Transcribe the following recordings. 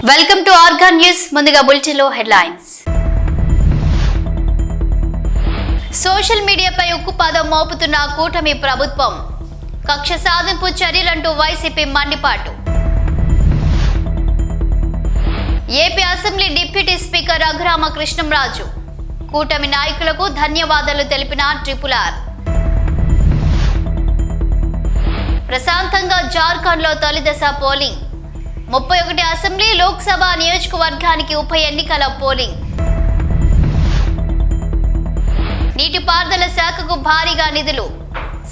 Welcome to organ news. ముందుగా బులెటిన్లో headlines. Social మీడియాపై ఉక్కుపాదం మోపుతున్న కూటమి ప్రభుత్వం. కక్ష సాధింపు చర్యలంటూ వైసీపీ మండిపాటు. AP assembly deputy speaker Raghurama Krishnamraju కూటమి నాయకులకు ధన్యవాదాలు తెలిపిన ట్రిపుల్-ఆర్. ప్రశాంతంగా జార్ఖండ్లో తొలిదశ పోలింగ్. 31 అసెంబ్లీ లోక్సభ నియోజకవర్గానికి ఉప ఎన్నికల పోలింగ్. నీటిపారుదల శాఖకు భారీగా నిధులు.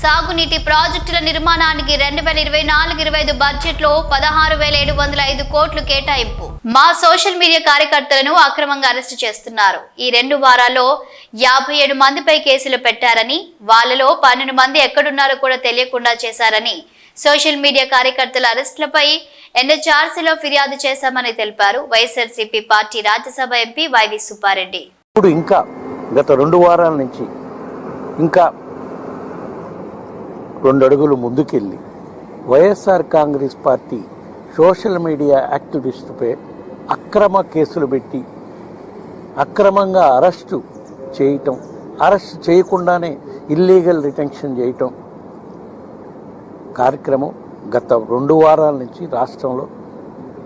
సాగునీటి ప్రాజెక్టుల నిర్మాణానికి 2024-25 బడ్జెట్లో 16,705 కోట్లు కేటాయింపు. మా సోషల్ మీడియా కార్యకర్తలను అక్రమంగా అరెస్టు చేస్తున్నారు. ఈ 2 వారాల్లో 57 మందిపై కేసులు పెట్టారని, వాళ్ళలో 12 మంది ఎక్కడున్నారో కూడా తెలియకుండా చేశారని, సోషల్ మీడియా కార్యకర్తల అరెస్టులపై ఎన్హెచ్ఆర్సీలో ఫిర్యాదు చేశామని తెలిపారు వైఎస్ఆర్సీపీ పార్టీ రాజ్యసభ ఎంపీ వైవి సుబ్బారెడ్డి. ఇప్పుడు ఇంకా గత 2 వారాల నుంచి ఇంకా 2 అడుగులు ముందుకెళ్ళి YSR Congress party social media యాక్టివిస్టుపై అక్రమ కేసులు పెట్టి అక్రమంగా అరెస్టు చేయకుండానే ఇల్లీగల్ డిటెన్షన్ చేయటం కార్యక్రమం గత 2 వారాల నుంచి రాష్ట్రంలో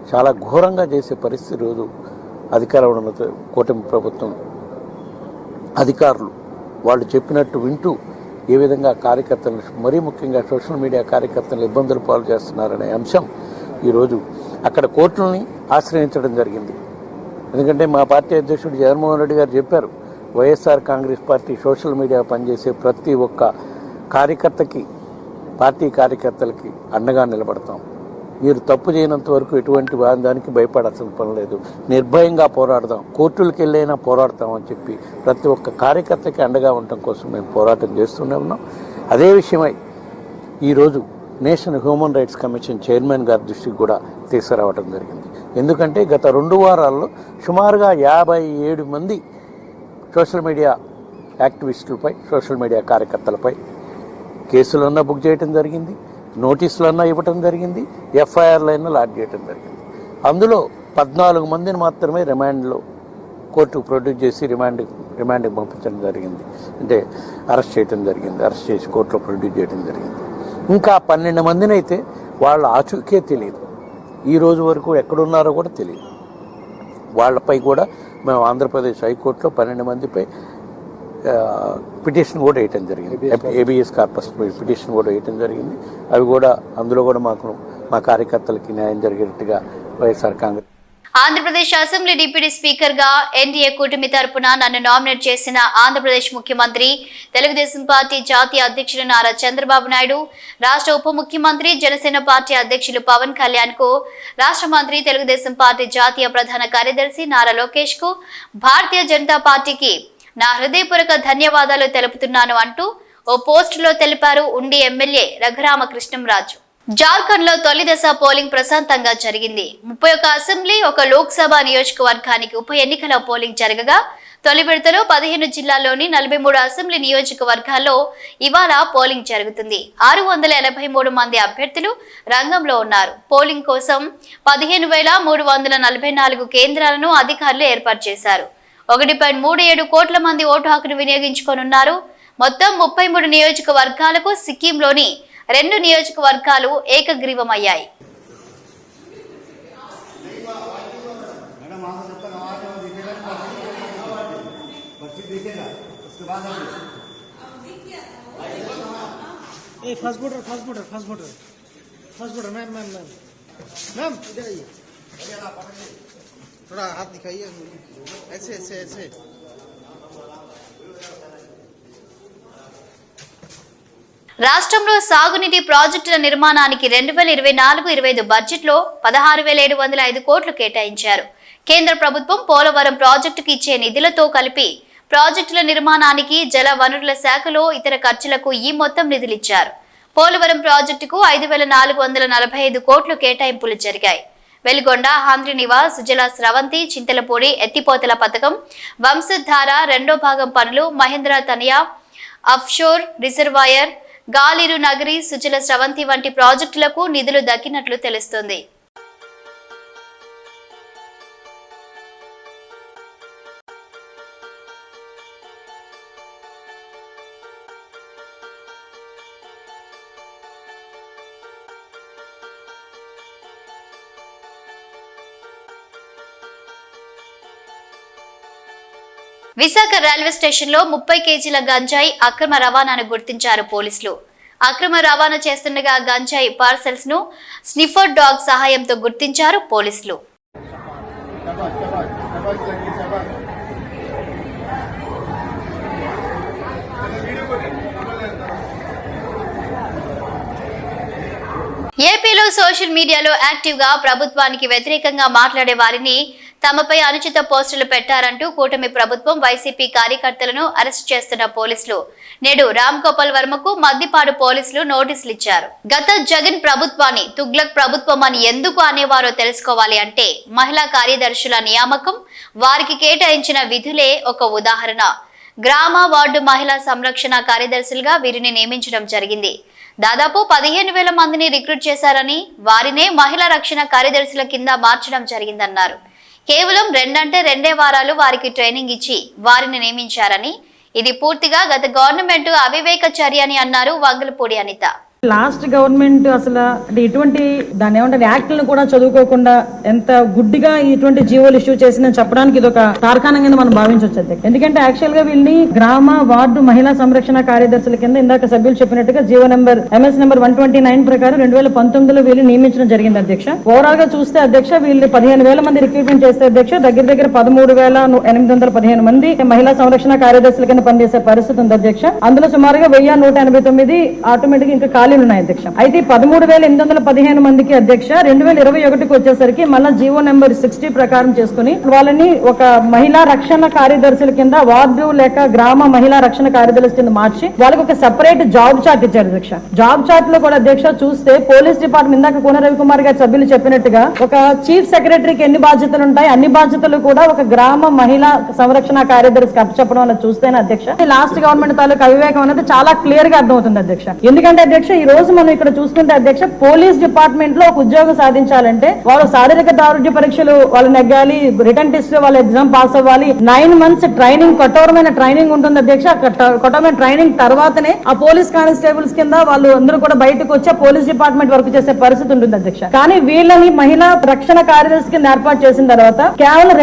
చాలా ఘోరంగా చేసే పరిస్థితి. రోజు అధికారంలో ఉన్న కూటమి ప్రభుత్వం అధికారులు వాళ్ళు చెప్పినట్టు వింటూ ఏ విధంగా కార్యకర్తలను, మరీ ముఖ్యంగా సోషల్ మీడియా కార్యకర్తలను ఇబ్బందులు పాలు చేస్తున్నారనే అంశం ఈరోజు అక్కడ కోర్టులని ఆశ్రయించడం జరిగింది. ఎందుకంటే మా పార్టీ అధ్యక్షుడు జగన్మోహన్ రెడ్డి గారు చెప్పారు, YSR Congress party social media పనిచేసే ప్రతి ఒక్క కార్యకర్తకి, పార్టీ కార్యకర్తలకి అండగా నిలబడతాం. మీరు తప్పు చేయనంత వరకు ఎటువంటి దానికి భయపడాల్సిన పని లేదు, నిర్భయంగా పోరాడదాం, కోర్టులకు వెళ్ళైనా పోరాడతామని చెప్పి ప్రతి ఒక్క కార్యకర్తకి అండగా ఉండటం కోసం మేము పోరాటం చేస్తూనే ఉన్నాం. అదే విషయమై ఈరోజు national human rights commission chairman గారి దృష్టికి కూడా తీసుకురావడం జరిగింది. ఎందుకంటే గత 2 వారాల్లో సుమారుగా 57 మంది సోషల్ మీడియా యాక్టివిస్టులపై, సోషల్ మీడియా కార్యకర్తలపై కేసులన్నా బుక్ చేయడం జరిగింది, నోటీసులన్నా ఇవ్వటం జరిగింది, ఎఫ్ఐఆర్లైనా లాడ్ చేయడం జరిగింది. అందులో 14 మందిని మాత్రమే రిమాండ్లో కోర్టుకు ప్రొడ్యూస్ చేసి రిమాండ్కి పంపించడం జరిగింది. అంటే అరెస్ట్ చేయడం జరిగింది, అరెస్ట్ చేసి కోర్టులో ప్రొడ్యూస్ చేయడం జరిగింది. ఇంకా 12 మందిని అయితే వాళ్ళ ఆచూకే తెలియదు, ఈ రోజు వరకు ఎక్కడున్నారో కూడా తెలియదు. వాళ్ళపై కూడా మేము ఆంధ్రప్రదేశ్ హైకోర్టులో 12 మందిపై పిటిషన్ కూడా వేయటం జరిగింది, ఏబిఎస్ కార్పస్ పిటిషన్ కూడా వేయటం జరిగింది. అవి కూడా అందులో కూడా మా కార్యకర్తలకి న్యాయం జరిగేట్టుగా YSR Congress. Andhra Pradesh assembly deputy speaker గా ఎన్డీఏ కూటమి తరపున నన్ను నామినేట్ చేసిన ఆంధ్రప్రదేశ్ ముఖ్యమంత్రి, తెలుగుదేశం పార్టీ జాతీయ అధ్యక్షులు నారా చంద్రబాబు నాయుడు, రాష్ట్ర ఉప ముఖ్యమంత్రి, జనసేన పార్టీ అధ్యక్షులు పవన్ కళ్యాణ్ కు, రాష్ట్ర మంత్రి, తెలుగుదేశం పార్టీ జాతీయ ప్రధాన కార్యదర్శి నారా లోకేష్ కు, భారతీయ జనతా పార్టీకి నా హృదయపూర్వక ధన్యవాదాలు తెలుపుతున్నాను అంటూ ఓ పోస్టులో తెలిపారు ఉండి ఎమ్మెల్యే రఘురామ కృష్ణంరాజు. జార్ఖండ్ లో తొలిదశ పోలింగ్ ప్రశాంతంగా జరిగింది. 31 అసెంబ్లీ, 1 లోక్సభ నియోజకవర్గానికి ఉప ఎన్నికల పోలింగ్ జరగగా, తొలి విడతలో 15 జిల్లాల్లోని 43 అసెంబ్లీ నియోజకవర్గాల్లో ఇవాళ పోలింగ్ జరుగుతుంది. 683 మంది అభ్యర్థులు రంగంలో ఉన్నారు. పోలింగ్ కోసం 15,344 కేంద్రాలను అధికారులు ఏర్పాటు చేశారు. 1.37 కోట్ల మంది ఓటు హక్కును వినియోగించుకోనున్నారు. మొత్తం 33 నియోజకవర్గాలకు సిక్కింలోని 2 నియోజకవర్గాలు ఏకగ్రీవమయ్యాయి. थोड़ा हाथ दिखाइए, ऐसे ऐसे ऐसे. రాష్ట్రంలో సాగునీటి ప్రాజెక్టుల నిర్మాణానికి 2024-25 బడ్జెట్లో 16,705 కోట్లు కేటాయించారు. కేంద్ర ప్రభుత్వం పోలవరం ప్రాజెక్టుకు ఇచ్చే నిధులతో కలిపి ప్రాజెక్టుల నిర్మాణానికి, జల వనరుల శాఖలో ఇతర ఖర్చులకు ఈ మొత్తం నిధులిచ్చారు. పోలవరం ప్రాజెక్టుకు 5,445 కోట్లు కేటాయింపులు జరిగాయి. వెలిగొండ, హాంద్రినివాస్, సుజల స్రవంతి, చింతలపూడి ఎత్తిపోతల పథకం, వంశధార 2వ భాగం పనులు, మహేంద్ర తనయ అఫ్షోర్ రిజర్వాయర్, గాలిరు నగరి, సుజల స్రవంతి వంటి ప్రాజెక్టులకు నిధులు దక్కినట్లు తెలుస్తోంది. విశాఖ రైల్వే స్టేషన్లో 30 కేజీల గంజాయి అక్రమ రవాణాను గుర్తించారు పోలీసులు. అక్రమ రవాణా చేస్తుండగా గంజాయి పార్సెల్స్ ను స్నిఫర్ డాగ్ సహాయంతో గుర్తించారు పోలీసులు. ఏపీలో సోషల్ మీడియాలో యాక్టివ్ గా ప్రభుత్వానికి వ్యతిరేకంగా మాట్లాడే వారిని తమపై అనుచిత పోస్టులు పెట్టారంటూ కూటమి ప్రభుత్వం వైసీపీ కార్యకర్తలను అరెస్ట్ చేస్తున్న పోలీసులు నేడు రామ్ గోపాల్ వర్మకు మద్దిపాడు పోలీసులు నోటీసులు ఇచ్చారు. గత జగన్ ప్రభుత్వాన్ని తుగ్లక్ ప్రభుత్వం అని ఎందుకు అనేవారో తెలుసుకోవాలి అంటే మహిళా కార్యదర్శుల నియామకం, వారికి కేటాయించిన విధులే ఒక ఉదాహరణ. గ్రామ వార్డు మహిళా సంరక్షణ కార్యదర్శులుగా వీరిని నియమించడం జరిగింది. దాదాపు 15,000 మందిని రిక్రూట్ చేశారని, వారినే మహిళా రక్షణ కార్యదర్శుల కింద మార్చడం జరిగిందన్నారు. కేవలం 2 వారాలు వారికి ట్రైనింగ్ ఇచ్చి వారిని నియమించారని, ఇది పూర్తిగా గత గవర్నమెంట్ అవివేక చర్య అని అన్నారు వంగలపూడి అనిత. లాస్ట్ గవర్నమెంట్ అసలు ఇటువంటి దాన్ని ఏమంటారు యాక్ట్లను కూడా చదువుకోకుండా ఎంత గుడ్డిగా ఇటువంటి జీవోలు ఇష్యూ చేసిందని చెప్పడానికి ఇది ఒక తార్కాణం కింద మనం భావించవచ్చు. ఎందుకంటే యాక్చువల్ గా వీళ్ళని గ్రామ వార్డు మహిళా సంరక్షణ కార్యదర్శుల కింద ఇందాక సభ్యులు చెప్పినట్టుగా జీవో నెంబర్ MS నెంబర్ 129 ప్రకారం 2019లో వీళ్ళు నియమించడం జరిగింది అధ్యక్ష. ఓవరాల్ గా చూస్తే అధ్యక్ష వీళ్ళు 15,000 మంది రిక్రూట్మెంట్ చేస్తే అధ్యక్ష దగ్గర 13,815 మంది మహిళా సంరక్షణ కార్యదర్శుల కింద పనిచేసే పరిస్థితి ఉంది అధ్యక్ష. అందులో సుమారుగా 1,189 ఆటోమేటిక్ ఇంకా ఖాళీ ఉన్నాయి అధ్యక్ష. అయితే 13,815 మందికి అధ్యక్ష 2021కి వచ్చేసరికి మళ్ళా జీవో నెంబర్ 60 ప్రకారం చేసుకుని వాళ్ళని ఒక మహిళా రక్షణ కార్యదర్శుల కింద వార్డు లేక గ్రామ మహిళా రక్షణ కార్యదర్శి కింద మార్చి వాళ్ళకి ఒక సెపరేట్ జాబ్ చార్ట్ ఇచ్చారు అధ్యక్ష. జాబ్ చార్ట్ లో కూడా అధ్యక్ష చూస్తే పోలీస్ డిపార్ట్మెంట్ ఇందాక కోన రవికుమార్ గారి సభ్యులు చెప్పినట్టుగా ఒక చీఫ్ సెక్రటరీకి ఎన్ని బాధ్యతలు ఉంటాయి అన్ని బాధ్యతలు కూడా ఒక గ్రామ మహిళా సంరక్షణ కార్యదర్శికి అప్పచెప్పడం అనేది చూస్తేనే అధ్యక్ష లాస్ట్ గవర్నమెంట్ తాలూకు అవివేకం అనేది చాలా క్లియర్ గా అర్థమవుతుంది అధ్యక్ష. ఎందుకంటే అధ్యక్ష ఈ రోజు మనం ఇక్కడ చూసుకుంటే అధ్యక్ష పోలీస్ డిపార్ట్మెంట్ లో ఒక ఉద్యోగం సాధించాలంటే వాళ్ళు శారీరక దారుఢ్య పరీక్షలు వాళ్ళు నెగ్గాలి, రిటర్న్ టెస్ట్ లో వాళ్ళు ఎగ్జామ్ పాస్ అవ్వాలి, 9 months ట్రైనింగ్ కఠోరమైన ట్రైనింగ్ ఉంటుంది అధ్యక్ష. కఠోరమైన ట్రైనింగ్ తర్వాతనే ఆ పోలీస్ కానిస్టేబుల్స్ కింద వాళ్ళు అందరూ కూడా బయటకు వచ్చి పోలీస్ డిపార్ట్మెంట్ వర్క్ చేసే పరిస్థితి ఉంటుంది అధ్యక్ష. కానీ వీళ్ళని మహిళా రక్షణ కార్యదర్శి కింద ఏర్పాటు చేసిన తర్వాత కేవలం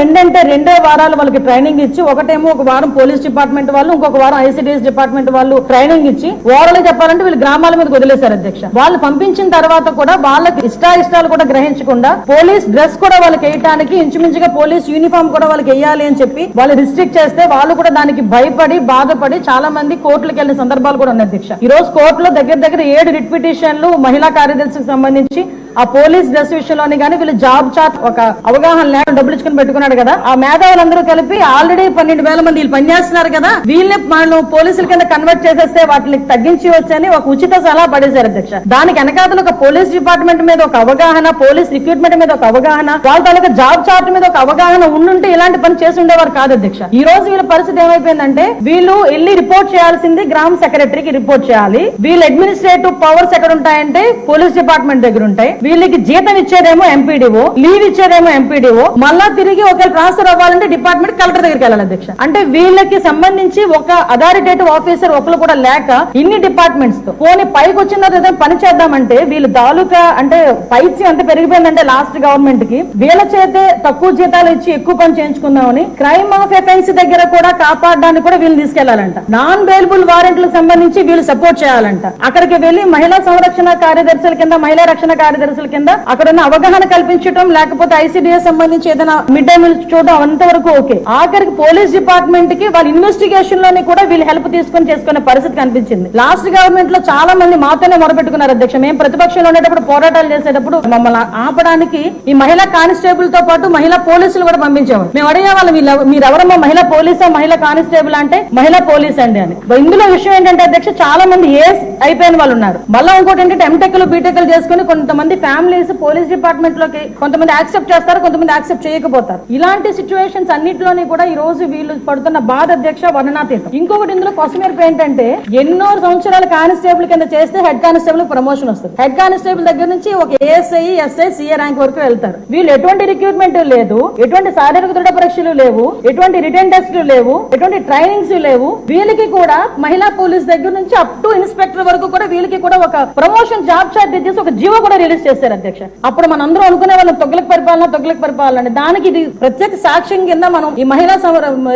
2 వారాలు వాళ్ళకి ట్రైనింగ్ ఇచ్చి ఒకటేమో ఒక వారం పోలీస్ డిపార్ట్మెంట్ వాళ్ళు ఇంకొక వారం ICDS డిపార్ట్మెంట్ వాళ్ళు ట్రైనింగ్ ఇచ్చి ఓవరాల్ చెప్పాలంటే వీళ్ళు గ్రామాల మీద వదిలేశారు అధ్యక్ష. వాళ్ళు పంపించిన తర్వాత కూడా వాళ్ళకి ఇష్టాలు కూడా గ్రహించకుండా పోలీస్ డ్రెస్ కూడా వాళ్ళకి వేయడానికి ఇంచుమించుగా పోలీస్ యూనిఫామ్ కూడా వాళ్ళకి వేయాలి అని చెప్పి వాళ్ళు రిస్ట్రిక్ట్ చేస్తే వాళ్ళు కూడా దానికి భయపడి బాధపడి చాలా మంది కోర్టులకు వెళ్లిన సందర్భాలు కూడా ఉన్నాయి అధ్యక్ష. ఈ రోజు కోర్టులో దగ్గర 7 రిట్ పిటిషన్లు మహిళా కార్యదర్శికి సంబంధించి ఆ పోలీస్ డ్రెస్ విషయంలోని కానీ వీళ్ళు జాబ్ చార్ట్ ఒక అవగాహన లేకుండా డబ్బులు ఇచ్చుకుని పెట్టుకున్నాడు కదా. ఆ మేధావులందరూ కలిపి ఆల్రెడీ 12,000 మంది వీళ్ళు పనిచేస్తున్నారు కదా, వీళ్ళని మనం పోలీసుల కింద కన్వర్ట్ చేసేస్తే వాటిని తగ్గించి వచ్చని ఒక ఉచిత సలహా పడేశారు అధ్యక్ష. దానికి వెనకాతలు ఒక పోలీస్ డిపార్ట్మెంట్ మీద ఒక అవగాహన, పోలీస్ రిక్రూట్మెంట్ మీద ఒక అవగాహన, వాళ్ళ తాలూకా జాబ్ చార్ట్ మీద ఒక అవగాహన ఉండుంటే ఇలాంటి పని చేసి ఉండేవారు కాదు అధ్యక్ష. ఈ రోజు వీళ్ళ పరిస్థితి ఏమైపోయిందంటే వీళ్ళు వెళ్ళి రిపోర్ట్ చేయాల్సింది గ్రామ సెక్రటరీకి రిపోర్ట్ చేయాలి. వీళ్ళ అడ్మినిస్ట్రేటివ్ పవర్స్ ఎక్కడ ఉంటాయంటే పోలీస్ డిపార్ట్మెంట్ దగ్గర ఉంటాయి. వీళ్ళకి జీతం ఇచ్చేదేమో ఎంపీడీఓ, లీవ్ ఇచ్చేదేమో ఎంపీడీఓ, మళ్ళా తిరిగి ఒకవేళ ట్రాన్స్ఫర్ అవ్వాలంటే డిపార్ట్మెంట్ కలెక్టర్ దగ్గరికి వెళ్ళాలి అధ్యక్ష. అంటే వీళ్ళకి సంబంధించి ఒక అథారిటేటివ్ ఆఫీసర్ ఒకరు కూడా లేక ఇన్ని డిపార్ట్మెంట్స్ తో పోనీ పైకి వచ్చిన తర్వాత పని చేద్దామంటే వీళ్ళు తాలూకా అంటే పైచి ఎంత పెరిగిపోయిందంటే లాస్ట్ గవర్నమెంట్ కి వీళ్ళ చేతే తక్కువ జీతాలు ఇచ్చి ఎక్కువ పని చేయించుకుందామని క్రైమ్ ఆఫ్ అఫెన్స్ దగ్గర కూడా కాపాడడానికి కూడా వీళ్ళు తీసుకెళ్లాలంట. నాన్ బెయిలబుల్ వారెంట్లకు సంబంధించి వీళ్ళు సపోర్ట్ చేయాలంట. అక్కడికి వెళ్లి మహిళా సంరక్షణ కార్యదర్శుల కింద మహిళా రక్షణ కార్యదర్శుల కింద అక్కడ ఉన్న అవగాహన కల్పించడం లేకపోతే ICDS సంబంధించి ఏదైనా మిడ్ డే మీల్ చూడడం అంతవరకు ఓకే. ఆఖరికి పోలీస్ డిపార్ట్మెంట్ కి వాళ్ళ ఇన్వెస్టిగేషన్ లోని కూడా వీళ్ళు హెల్ప్ తీసుకొని చేసుకునే పరిస్థితి కనిపించింది. లాస్ట్ గవర్నమెంట్ లో చాలా మంది మాతోనే మొరపెట్టుకున్నారు అధ్యక్ష. మేము ప్రతిపక్షంలో ఉండేటప్పుడు పోరాటాలు చేసేటప్పుడు మమ్మల్ని ఆపడానికి ఈ మహిళా కానిస్టేబుల్ తో పాటు మహిళా పోలీసులు కూడా పంపించేవారు. మేము అడిగేవాళ్ళం మీరెవరమ్మా మహిళా పోలీసా మహిళా కానిస్టేబుల్ అంటే మహిళా పోలీస్ అండి అని. ఇందులో విషయం ఏంటంటే అధ్యక్ష చాలా మంది ఏస్ అయిపోయిన వాళ్ళు ఉన్నారు. మళ్ళీ ఇంకోటి ఏంటంటే ఎంటెక్లు బీటెక్లు చేసుకుని కొంతమంది ఫ్యామిలీస్ పోలీస్ డిపార్ట్మెంట్ లోకి కొంతమంది యాక్సెప్ట్ చేస్తారు, కొంతమంది యాక్సెప్ట్ చేయకపోతారు. ఇలాంటి సిచ్యువేషన్స్ అన్నింటిలోని కూడా ఈ రోజు వీళ్ళు పడుతున్న బాధ అధ్యక్ష వర్ణనాతీతం. ఇంకొకటి ఇందులో కొసమేర్పు ఏంటంటే ఎన్నో సంవత్సరాల కానిస్టేబుల్ కింద చేస్తే హెడ్ కానిస్టేబుల్ ప్రమోషన్ వస్తుంది. హెడ్ కానిస్టేబుల్ దగ్గర నుంచి ఒక ASI, SI, CA ర్యాంక్ వరకు వెళ్తారు. వీళ్ళు ఎటువంటి రిక్రూట్మెంట్ లేదు, ఎటువంటి శారీరక దృఢ పరీక్షలు లేవు, ఎటువంటి రిటర్న్ టెస్టులు లేవు, ఎటువంటి ట్రైనింగ్స్ లేవు. వీళ్ళకి కూడా మహిళా పోలీస్ దగ్గర నుంచి అప్ టు ఇన్స్పెక్టర్ వరకు కూడా వీళ్ళకి కూడా ఒక ప్రమోషన్ జాబ్ చార్ట్ ఇచ్చేసి ఒక జీవో కూడా రిలీజ్ చేశారు అధ్యక్ష. అప్పుడు మనందరం అనుకునే వాళ్ళం తొగ్లక్ పరిపాలన. దానికి ఇది ప్రత్యేక సాక్ష్యం కింద మనం ఈ మహిళా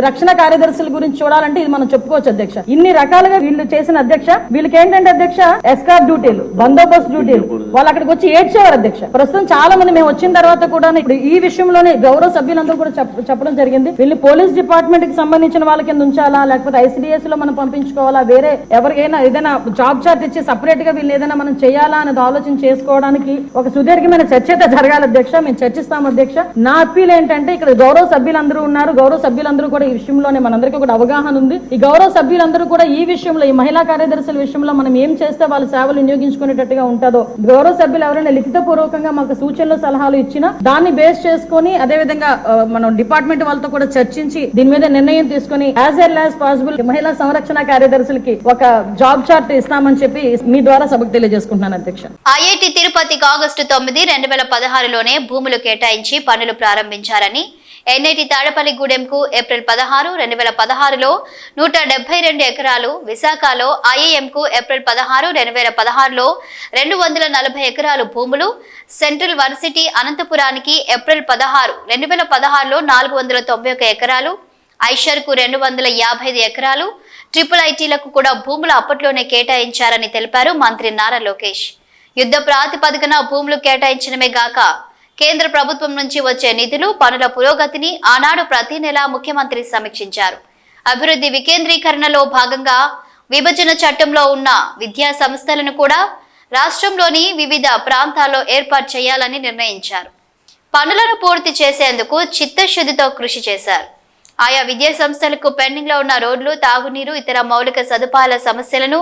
రక్షణ కార్యదర్శుల గురించి చూడాలంటే ఇది మనం చెప్పుకోవచ్చు అధ్యక్ష. ఇన్ని రకాలుగా వీళ్ళు చేసిన అధ్యక్ష, వీళ్ళకి ఏంటంటే అధ్యక్ష ఎస్కార్ట్ డ్యూటీలు, బందోబస్తు డ్యూటీలు, వాళ్ళు అక్కడికి వచ్చి ఏడ్చేవారు అధ్యక్ష. ప్రస్తుతం చాలా మంది మేము వచ్చిన తర్వాత కూడా ఇప్పుడు ఈ విషయంలోనే గౌరవ సభ్యులందరూ కూడా చెప్పడం జరిగింది. వీళ్ళు పోలీస్ డిపార్ట్మెంట్ కి సంబంధించిన వాళ్ళ కింద ఉంచాలా, లేకపోతే ఐసిడిఎస్ లో మనం పంపించుకోవాలా, వేరే ఎవరికైనా ఏదైనా జాబ్ చార్ట్ ఇచ్చి సపరేట్ గా వీళ్ళు ఏదైనా మనం చేయాలా అనేది ఆలోచన చేసుకోవడానికి ఒక సుదీర్ఘమైన చర్చ అయితే జరగాలి అధ్యక్ష. మేము చర్చిస్తాం అధ్యక్ష. నా అప్పీల్ ఏంటంటే ఇక్కడ గౌరవ సభ్యులందరూ ఉన్నారు, గౌరవ సభ్యులందరూ కూడా ఈ విషయంలోనే మనందరికీ కూడా అవగాహన ఉంది. ఈ గౌరవ సభ్యులందరూ కూడా ఈ విషయంలో, ఈ మహిళా కార్యదర్శుల విషయంలో మనం ఏం చేస్తే వాళ్ళ సేవలు వినియోగించుకునేటట్టుగా ఉంటుందో, గౌరవ సభ్యులు ఎవరైనా లిఖిత పూర్వకంగా మాకు సూచనలు సలహాలు ఇచ్చినా దాన్ని బేస్ చేసుకుని అదే విధంగా మనం డిపార్ట్మెంట్ వాళ్ళతో కూడా చర్చించి దీని మీద నిర్ణయం తీసుకుని యాజ్ ఎర్లీ యాజ్ పాసిబుల్ మహిళా సంరక్షణ కార్యదర్శులకి ఒక జాబ్ చార్ట్ ఇస్తామని చెప్పి మీ ద్వారా సభకు తెలియజేసుకుంటున్నాను అధ్యక్ష. ఐఐటి తిరుపతికి ఆగస్టు 9, 2016లోనే భూములు కేటాయించి పనులు ప్రారంభించారని, ఎన్ఐటి తాడపల్లిగూడెంకు ఏప్రిల్ 16, 2016లో 172 ఎకరాలు, విశాఖలో ఐఐఎంకు ఏప్రిల్ 16, 2016లో 240 ఎకరాలు భూములు, సెంట్రల్ వర్సిటీ అనంతపురానికి ఏప్రిల్ 16, 2016లో 491 ఎకరాలు, ఐషర్కు 255 ఎకరాలు, ట్రిపుల్ ఐటీలకు కూడా భూములు అప్పట్లోనే కేటాయించారని తెలిపారు మంత్రి నారా లోకేష్. యుద్ధ ప్రాతిపదికన భూములు కేటాయించడమే గాక కేంద్ర ప్రభుత్వం నుంచి వచ్చే నిధులు, పనుల పురోగతిని ఆనాడు ప్రతి నెలా ముఖ్యమంత్రి సమీక్షించారు. అభివృద్ధి వికేంద్రీకరణలో భాగంగా విభజన చట్టంలో ఉన్న విద్యా సంస్థలను కూడా రాష్ట్రంలోని వివిధ ప్రాంతాల్లో ఏర్పాటు చేయాలని నిర్ణయించారు. పనులను పూర్తి చేసేందుకు చిత్తశుద్ధితో కృషి చేశారు. ఆయా విద్యా సంస్థలకు పెండింగ్ లో ఉన్న రోడ్లు, తాగునీరు, ఇతర మౌలిక సదుపాయాల సమస్యలను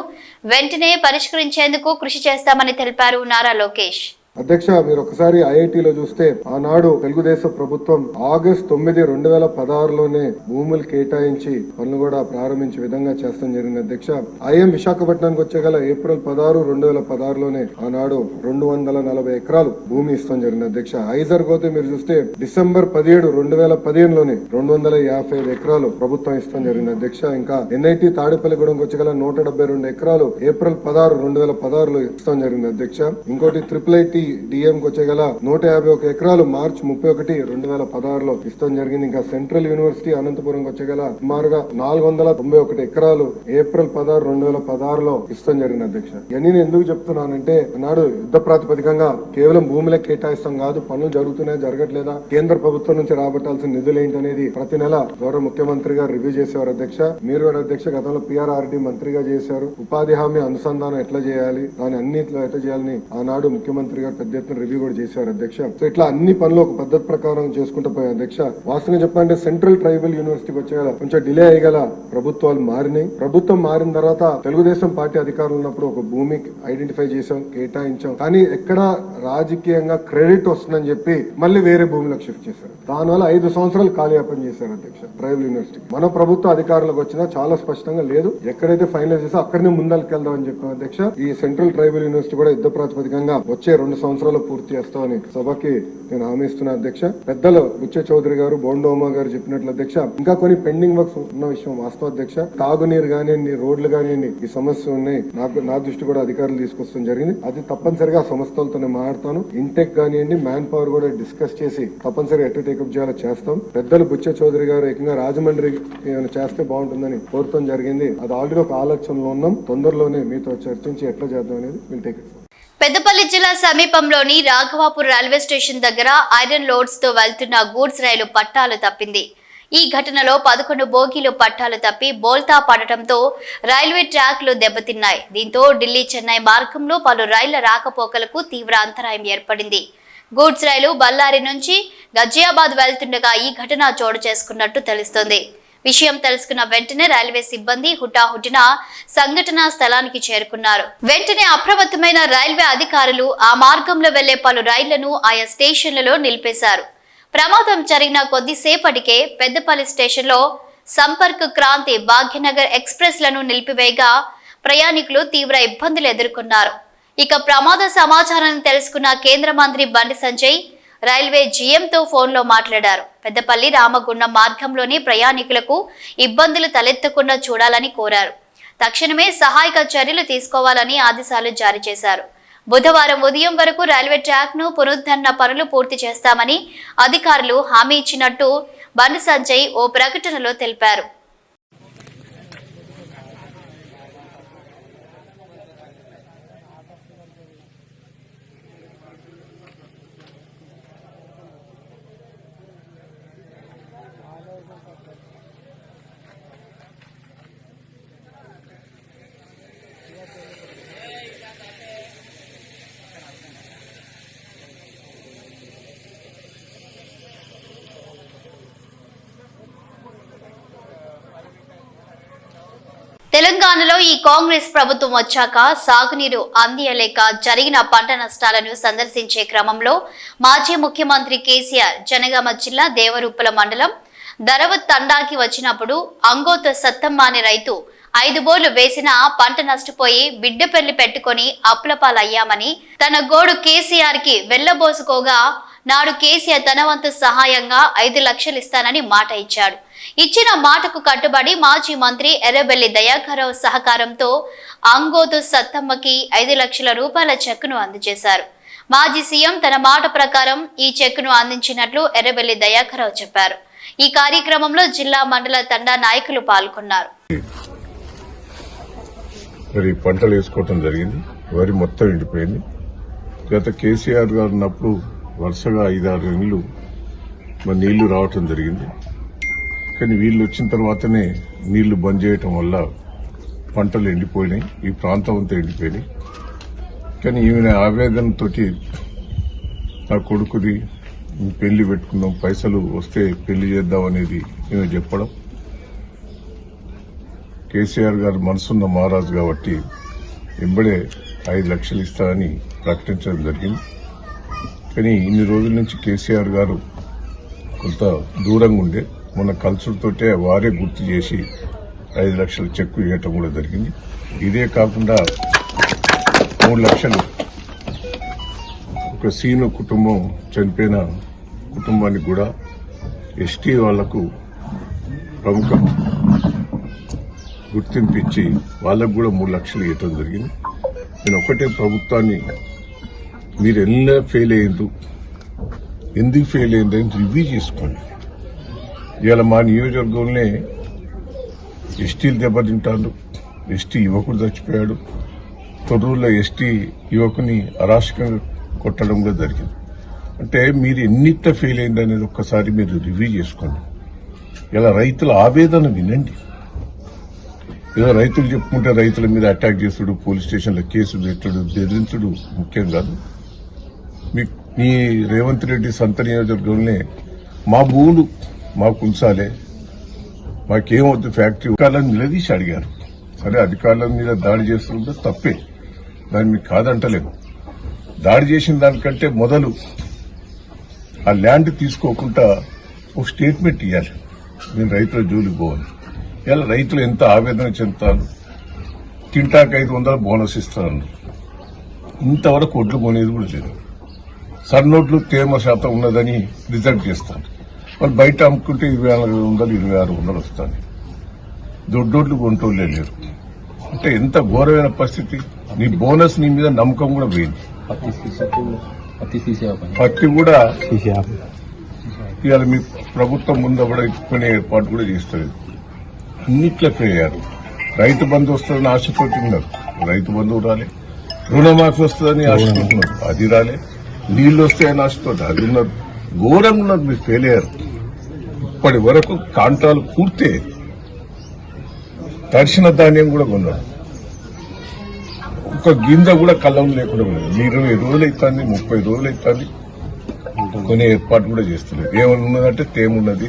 వెంటనే పరిష్కరించేందుకు కృషి చేస్తామని తెలిపారు నారా లోకేష్. అధ్యక్ష, మీరు ఒకసారి ఐఐటిలో చూస్తే ఆనాడు తెలుగుదేశం ప్రభుత్వం ఆగస్టు 9, 2016లోనే భూములు కేటాయించి పనులు కూడా ప్రారంభించే విధంగా చేస్తాం జరిగింది అధ్యక్ష. ఐఎం విశాఖపట్నానికి వచ్చేగల ఏప్రిల్ 16, 2016లోనే ఆనాడు 240 ఎకరాలు భూమి ఇస్తాం జరిగింది అధ్యక్ష. ఐజర్ పోతే మీరు చూస్తే డిసెంబర్ 17, 2015లోనే 255 ఎకరాలు ప్రభుత్వం ఇస్తాం జరిగింది అధ్యక్ష. ఇంకా ఎన్ఐటి తాడేపల్లిగూడెంకి వచ్చేగల 172 ఎకరాలు ఏప్రిల్ 16, 2016లో ఇస్తాం జరిగింది అధ్యక్ష. ఇంకోటి ట్రిపుల్ ఐటీ డిఎంకి వచ్చేగల 151 ఎకరాలు మార్చి 31, 2016లో ఇస్తాం జరిగింది. ఇంకా సెంట్రల్ యూనివర్సిటీ అనంతపురంకి వచ్చేగల సుమారుగా 491 ఎకరాలు ఏప్రిల్ 16, 2016లో ఇస్తాం జరిగింది అధ్యక్ష. ఇవన్నీ నేను ఎందుకు చెప్తున్నానంటే నాడు యుద్ధ ప్రాతిపదికంగా కేవలం భూములే కేటాయిస్తాం కాదు, పనులు జరుగుతున్నాయా జరగట్లేదా, కేంద్ర ప్రభుత్వం నుంచి రాబట్టాల్సిన నిధులు ఏంటనేది ప్రతి నెల గౌరవ ముఖ్యమంత్రి గారు రివ్యూ చేసేవారు అధ్యక్ష. మీరు అధ్యక్ష గతంలో పిఆర్ఆర్డి మంత్రిగా చేశారు. ఉపాధి హామీ అనుసంధానం ఎట్లా చేయాలి, దాని అన్నింటిలో ఎట్లా చేయాలని ఆనాడు ముఖ్యమంత్రి గారు పెద్ద ఎత్తున రివ్యూ కూడా చేశారు అధ్యక్ష. సో ఇట్లా అన్ని పనులు ఒక పద్ధతి ప్రకారం చేసుకుంటూ పోయాయి అధ్యక్ష. వాస్తవంగా చెప్పాలంటే సెంట్రల్ ట్రైబల్ యూనివర్సిటీకి వచ్చేగల కొంచెం డిలే అయ్యగల ప్రభుత్వాలు మారినాయి. ప్రభుత్వం మారిన తర్వాత తెలుగుదేశం పార్టీ అధికారులు ఉన్నప్పుడు ఒక భూమి ఐడెంటిఫై చేశాం, కేటాయించాం. కానీ ఎక్కడ రాజకీయంగా క్రెడిట్ వస్తుందని చెప్పి మళ్ళీ వేరే భూమిలోకి షిఫ్ట్ చేశారు. దానివల్ల 5 సంవత్సరాలు కాలయాపన చేశారు అధ్యక్ష ట్రైబల్ యూనివర్సిటీ. మన ప్రభుత్వ అధికారులకు వచ్చినా చాలా స్పష్టంగా లేదు, ఎక్కడైతే ఫైనల్ చేసా అక్కడనే ముందరికి వెళ్దాం అని చెప్పాం అధ్యక్ష. ఈ సెంట్రల్ ట్రైబల్ యూనివర్సిటీ కూడా యుద్ధ ప్రాతిపదికంగా వచ్చే 2 సంవత్సరాలు పూర్తి చేస్తామని సభకి నేను హామీ ఇస్తున్నా అధ్యక్ష. పెద్దలు బుచ్చ చౌదరి గారు, బోండోమా గారు చెప్పినట్లు అధ్యక్ష ఇంకా కొన్ని పెండింగ్ వర్క్స్ ఉన్న విషయం వాస్తవ అధ్యక్ష. తాగునీరు కానివ్వండి, రోడ్లు కానివ్వండి, ఈ సమస్య ఉన్నాయి. నా దృష్టి కూడా అధికారులు తీసుకొస్తాం జరిగింది. అది తప్పనిసరిగా సంస్థలతో మాట్లాడతాను. ఇంటెక్ కానివ్వండి, మ్యాన్ పవర్ కూడా డిస్కస్ చేసి తప్పనిసరిగా ఎట్లా టేకప్ చేయాలో చేస్తాం. పెద్దలు బుచ్చ చౌదరి గారు ఏకంగా రాజమండ్రి ఏమైనా చేస్తే బాగుంటుందని కోరటం జరిగింది. అది ఆల్రెడీ ఒక ఆలోచనలో ఉన్నాం. తొందరలోనే మీతో చర్చించి ఎట్లా చేద్దాం అనేది విల్ టేక్ ఇట్. పెద్దపల్లి జిల్లా సమీపంలోని రాఘవాపూర్ రైల్వే స్టేషన్ దగ్గర ఐరన్ లోడ్స్ తో వెళ్తున్న గూడ్స్ రైలు పట్టాలు తప్పింది. ఈ ఘటనలో 11 బోగీలు పట్టాలు తప్పి బోల్తా పడటంతో రైల్వే ట్రాక్లు దెబ్బతిన్నాయి. దీంతో ఢిల్లీ చెన్నై మార్గంలో పలు రైళ్ల రాకపోకలకు తీవ్ర అంతరాయం ఏర్పడింది. గూడ్స్ రైలు బళ్ళారి నుంచి గజియాబాద్ వెళ్తుండగా ఈ ఘటన చోటు చేసుకున్నట్టు తెలుస్తోంది. విషయం తెలుసుకున్న వెంటనే రైల్వే సిబ్బంది హుటాహుటిన సంఘటనా స్థలానికి చేరుకున్నారు. వెంటనే అప్రమత్తమైన రైల్వే అధికారులు ఆ మార్గంలో వెళ్లే పలు రైళ్లను ఆయా స్టేషన్లలో నిలిపేశారు. ప్రమాదం జరిగిన కొద్దిసేపటికే పెద్దపల్లి స్టేషన్లో సంపర్క్ క్రాంతి, భాగ్యనగర్ ఎక్స్ప్రెస్ లను నిలిపివేయగా ప్రయాణికులు తీవ్ర ఇబ్బందులు ఎదుర్కొన్నారు. ఇక ప్రమాద సమాచారాన్ని తెలుసుకున్న కేంద్ర మంత్రి బండి సంజయ్ రైల్వే జీఎంతో ఫోన్లో మాట్లాడారు. పెద్దపల్లి రామగుండం మార్గంలోని ప్రయాణికులకు ఇబ్బందులు తలెత్తకుండా చూడాలని కోరారు. తక్షణమే సహాయక చర్యలు తీసుకోవాలని ఆదేశాలు జారీ చేశారు. బుధవారం ఉదయం వరకు రైల్వే ట్రాక్ ను పునరుద్ధరణ పనులు పూర్తి చేస్తామని అధికారులు హామీ ఇచ్చినట్టు బండి సంజయ్ ఓ ప్రకటనలో తెలిపారు. తెలంగాణలో ఈ కాంగ్రెస్ ప్రభుత్వం వచ్చాక సాగునీరు అందియలేక జరిగిన పంట నష్టాలను సందర్శించే క్రమంలో మాజీ ముఖ్యమంత్రి కేసీఆర్ జనగామ జిల్లా దేవరూపల మండలం దరవత్ తండాకి వచ్చినప్పుడు అంగోతు సత్తమ్మ అనే రైతు 5 బోర్లు వేసిన పంట నష్టపోయి బిడ్డ పెళ్లి పెట్టుకుని అప్పులపాలయ్యామని తన గోడు కేసీఆర్ కి వెళ్లబోసుకోగా నాడు కేసీఆర్ తన వంతు సహాయంగా 5 లక్షలు ఇస్తానని మాట ఇచ్చాడు. ఇచ్చిన మాటకు కట్టుబడి మాజీ మంత్రి ఎర్రబెల్లి దయాకర్రావు సహకారంతో అంగోతు సత్తమ్మకి 5 లక్షల రూపాయల చెక్కును అందజేశారు. మాజీ సీఎం తన మాట ప్రకారం ఈ చెక్కును అందించినట్లు ఎర్రబెల్లి దయాకర్రావు చెప్పారు. ఈ కార్యక్రమంలో జిల్లా మండల తండా నాయకులు పాల్గొన్నారు. మరి పంటలు వేసుకోవటం జరిగింది. వరి మొత్తం ఎండిపోయింది. గత కేసీఆర్ గారు ఉన్నప్పుడు వరుసగా 5-6 నెలలు మరి నీళ్లు రావటం జరిగింది. కానీ వీళ్ళు వచ్చిన తర్వాతనే నీళ్లు బంద్ చేయటం వల్ల పంటలు ఎండిపోయినాయి. ఈ ప్రాంతం అంతా ఎండిపోయినాయి. కానీ ఈమె ఆవేదనతోటి నా కొడుకుది పెళ్లి పెట్టుకుందాం, పైసలు వస్తే పెళ్లి చేద్దాం అనేది ఈమె చెప్పడం. కేసీఆర్ గారు మనసున్న మహారాజు కాబట్టి ఎంబడే 5 లక్షలు ఇస్తారని ప్రకటించడం జరిగింది. కానీ ఇన్ని రోజుల నుంచి కేసీఆర్ గారు కొంత దూరంగా ఉండే మొన్న కల్చులతోటే వారే గుర్తు చేసి 5 లక్షల చెక్కు ఇవ్వటం కూడా జరిగింది. ఇదే కాకుండా 3 లక్షలు ఒక సీను కుటుంబం చనిపోయిన కుటుంబానికి కూడా ఎస్టీ వాళ్లకు ప్రముఖ గుర్తింపు ఇచ్చి వాళ్ళకు కూడా 3 లక్షలు ఇవ్వటం జరిగింది. నేను ఒకటే ప్రభుత్వాన్ని మీరు ఎలా ఫెయిల్ అయ్యిండ్రు, ఎందుకు ఫెయిల్ అయ్యింది అని రివ్యూ చేసుకోండి. ఇవాళ మా నియోజకవర్గంలోనే ఎస్టీలు దెబ్బతింటారు. ఎస్టీ యువకుడు చచ్చిపోయాడు. తొర్రూరులో ఎస్టీ యువకుని అరాచకంగా కొట్టడం కూడా జరిగింది. అంటే మీరు ఎన్నిట ఫెయిల్ అయింది అనేది ఒక్కసారి మీరు రివ్యూ చేసుకోండి. ఇలా రైతుల ఆవేదన వినండి. ఏదో రైతులు చెప్పుకుంటే రైతుల మీద అటాక్ చేసుడు, పోలీస్ స్టేషన్లో కేసులు పెట్టడు, బెదిరించుడు ముఖ్యం కాదు. మీ రేవంత్ రెడ్డి సొంత నియోజకవర్గంలోనే మా భూములు మాకు ఉంచాలే, మాకేమవుతుంది ఫ్యాక్టరీ అధికారులను నిలదీసి అడిగారు. సరే అధికారుల మీద దాడి చేస్తుంటే తప్పే, దాన్ని మీకు కాదంటలేము. దాడి చేసిన దానికంటే మొదలు ఆ ల్యాండ్ తీసుకోకుండా ఒక స్టేట్మెంట్ ఇవ్వాలి. నేను రైతుల జోలికి పోవాలి. ఇలా రైతులు ఎంత ఆవేదన చెందుతారు. తింటాక 500 బోనస్ ఇస్తారన్నారు. ఇంతవరకు ఒడ్లు కొనేది కూడా లేదు. సన్నోట్లు తేమ శాతం ఉన్నదని రిజెక్ట్ చేస్తారు. వాళ్ళు బయట అమ్ముకుంటే 2400, 2600 వస్తాయి. దొడ్డోట్లు కొంటోళ్ళే లేరు. అంటే ఎంత ఘోరమైన పరిస్థితి. నీ బోనస్ నీ మీద నమ్మకం కూడా పోయింది. పత్తి కూడా ఇవాళ మీ ప్రభుత్వం ముందు కూడా కొనే ఏర్పాటు కూడా చేస్తారు. అన్నిట్లో ఫెయిల్ అయ్యారు. రైతు బంధు వస్తుందని ఆశతోటి ఉన్నారు, రైతు బంధువు రాలే. రుణమాఫీ వస్తుందని ఆశతోటున్నారు, అది రాలే. నీళ్లు వస్తాయని ఆశతోటి అది ఉన్నారు. ఘోరంగా ఉన్నారు. మీరు ఫెయిల్ అయ్యారు. ఇప్పటి వరకు కాంట్రాలు పూర్తి తడిసిన ధాన్యం కూడా కొన్నారు. ఒక గింజ కూడా కళ్ళం లేకుండా ఉన్నది. 20 రోజులు అవుతుంది, 30 రోజులు అవుతుంది. కొనే ఏర్పాటు కూడా చేస్తున్నారు. ఏమన్నదంటే తేమున్నది.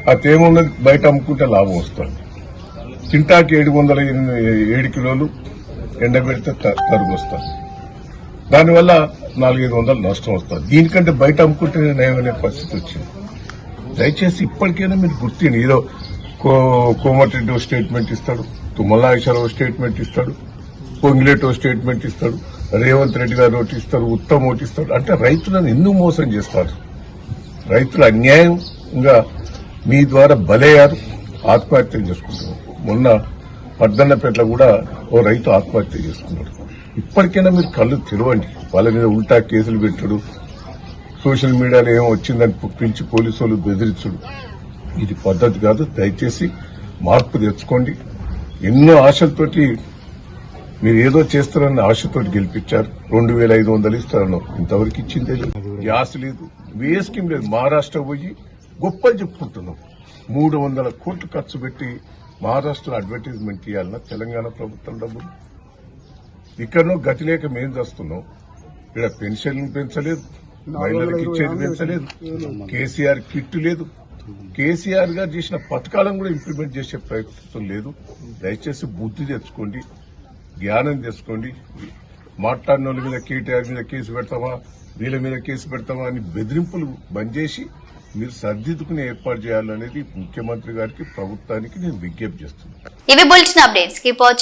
ఆ తేమున్నది బయట అమ్ముకుంటే లాభం వస్తుంది. కింటాకి 707 కిలోలు ఎండబెడితే తరుగు వస్తుంది. దానివల్ల 400-500 నష్టం వస్తుంది. దీనికంటే బయట అమ్ముకుంటే నయమనే పరిస్థితి వచ్చింది. దయచేసి ఇప్పటికైనా మీరు గుర్తిండి. ఏదో కోమటిరెడ్డి స్టేట్మెంట్ ఇస్తాడు, తుమ్మల నాగేశ్వరరావు స్టేట్మెంట్ ఇస్తాడు, పొంగిలేటో స్టేట్మెంట్ ఇస్తాడు, రేవంత్ రెడ్డి గారు ఒకటి ఇస్తారు, ఉత్తమ్ ఒకటి ఇస్తాడు. అంటే రైతులను ఎందుకు మోసం చేస్తారు? రైతులు అన్యాయంగా మీ ద్వారా బలయ్యారు, ఆత్మహత్యలు చేసుకుంటున్నారు. మొన్న పద్దన్నపేటలో కూడా ఓ రైతు ఆత్మహత్య చేసుకున్నాడు. ఇప్పటికైనా మీరు కళ్ళు తెరవండి. వాళ్ళ మీద ఉల్టా కేసులు పెట్టుడు, సోషల్ మీడియాలో ఏమో వచ్చిందని పిలిచి పోలీసు వాళ్ళు బెదిరించుడు, ఇది పద్ధతి కాదు. దయచేసి మార్పు తెచ్చుకోండి. ఎన్నో ఆశలతోటి మీరు ఏదో చేస్తారన్న ఆశతోటి గెలిపించారు. 2500 ఇస్తారన్నారు, ఇంతవరకు ఇచ్చిందే లేదు. గ్యాస్ లేదు, ఏ స్కీమ్ లేదు. మహారాష్ట్ర పోయి గొప్పలు చెప్పుకుంటున్నాం. 300 కోట్లు ఖర్చు పెట్టి మహారాష్ట్ర అడ్వర్టైజ్మెంట్ ఇవ్వాలన్నా తెలంగాణ ప్రభుత్వం డబ్బులు. ఇక్కడనో గతి లేక మేం చేస్తున్నాం. ఇక్కడ పెన్షన్లు పెంచలేదు, మహిళలకు ఇచ్చేది పెంచలేదు, కేసీఆర్ కిట్ లేదు. కేసీఆర్ గారు చేసిన పథకాలను కూడా ఇంప్లిమెంట్ చేసే ప్రయత్నం లేదు. దయచేసి బుద్ధి తెచ్చుకోండి, జ్ఞానం తెచ్చుకోండి. మాట్లాడిన వాళ్ళ మీద కేటీఆర్ మీద కేసు పెడతామా, వీళ్ళ మీద కేసు పెడతామా అని బెదిరింపులు బంద్ చేసి మీరు సర్దిద్దుకుని ఏర్పాటు చేయాలనేది ముఖ్యమంత్రి గారికి, ప్రభుత్వానికి నేను విజ్ఞప్తి చేస్తున్నాను. ఇవి బులెటిన్ అప్డేట్స్. Keep watching.